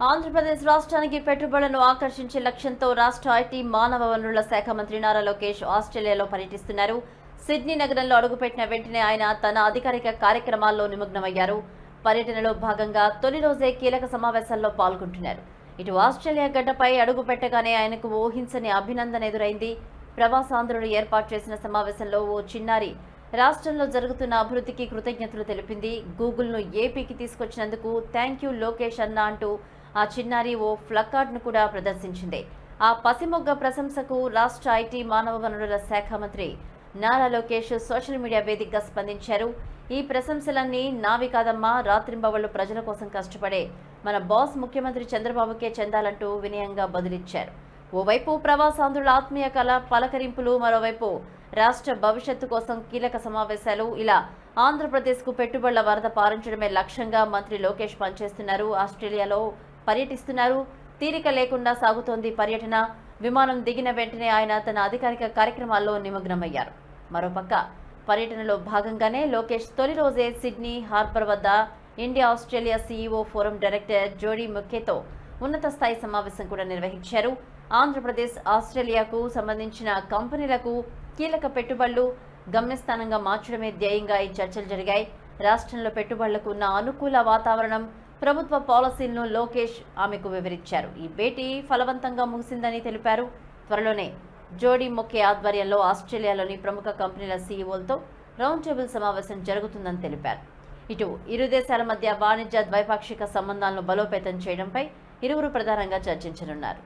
ఆంధ్రప్రదేశ్ రాష్ట్రానికి పెట్టుబడులను ఆకర్షించే లక్ష్యంతో రాష్ట్ర ఐటీ మానవ వనరుల శాఖ మంత్రి నారా లోకేష్ ఆస్ట్రేలియాలో పర్యటిస్తున్నారు. సిడ్నీ నగరంలో అడుగుపెట్టిన వెంటనే ఆయన తన అధికారిక కార్యక్రమాల్లో నిమగ్నమయ్యారు. పర్యటనలో భాగంగా తొలి రోజే కీలక సమావేశాల్లో పాల్గొంటున్నారు. ఇటు ఆస్ట్రేలియా గడ్డపై అడుగుపెట్టగానే ఆయనకు ఊహించని అభినందన ఎదురైంది. ప్రవాసాంధ్రులు ఏర్పాటు చేసిన సమావేశంలో ఓ చిన్నారి రాష్ట్రంలో జరుగుతున్న అభివృద్ధికి కృతజ్ఞతలు తెలిపింది. గూగుల్ను ఏపీకి తీసుకొచ్చినందుకు థ్యాంక్ యూ లోకేష్ అన్న అంటూ ఆ చిన్నారి ఓ ప్లకార్డ్ను కూడా ప్రదర్శించింది. ఆ పసిమొగ్గ ప్రశంసకు రాష్ట్ర ఐటీ మానవ వనరుల శాఖ మంత్రి నారా లోకేష్ సోషల్ మీడియా వేదికగా స్పందించారు. ఈ ప్రశంసలన్నీ నావి కాదమ్మా, రాత్రింబవళ్లు ప్రజల కోసం కష్టపడే మన బాస్ ముఖ్యమంత్రి చంద్రబాబుకే చెందాలంటూ వినయంగా బదులిచ్చారు. ఓవైపు ప్రవాసాంధ్రుల ఆత్మీయ పలకరింపులు, మరోవైపు రాష్ట్ర భవిష్యత్తు కోసం కీలక సమావేశాలు, ఇలా ఆంధ్రప్రదేశ్కు పెట్టుబడుల వరద పారించడమే లక్ష్యంగా మంత్రి లోకేష్ పనిచేస్తున్నారు. ఆస్ట్రేలియాలో పర్యటిస్తున్నారు. తీరిక లేకుండా సాగుతోంది పర్యటన. విమానం దిగిన వెంటనే ఆయన తన అధికారిక కార్యక్రమాల్లో నిమగ్నమయ్యారు. మరోపక్క పర్యటనలో భాగంగానే లోకేష్ తొలి రోజే సిడ్నీ హార్బర్ వద్ద India Australia CEO forum director జోడీ ముఖేతో ఉన్నత స్థాయి సమావేశం కూడా నిర్వహించారు. ఆంధ్రప్రదేశ్ ఆస్ట్రేలియాకు సంబంధించిన కంపెనీలకు కీలక పెట్టుబడులు గమ్యస్థానంగా మార్చడమే ధ్యేయంగా ఈ చర్చలు జరిగాయి. రాష్ట్రంలో పెట్టుబడులకు ఉన్న అనుకూల వాతావరణం, ప్రభుత్వ పాలసీలను లోకేష్ ఆమెకు వివరించారు. ఈ భేటీ ఫలవంతంగా ముగిసిందని తెలిపారు. త్వరలోనే జోడీ ముఖే ఆధ్వర్యంలో ఆస్ట్రేలియాలోని ప్రముఖ కంపెనీల సీఈఓలతో రౌండ్ టేబుల్ సమావేశం జరుగుతుందని తెలిపారు. ఇటు ఇరు దేశాల మధ్య వాణిజ్య ద్వైపాక్షిక సంబంధాలను బలోపేతం చేయడంపై ఇరువురు ప్రధానంగా చర్చించనున్నారు.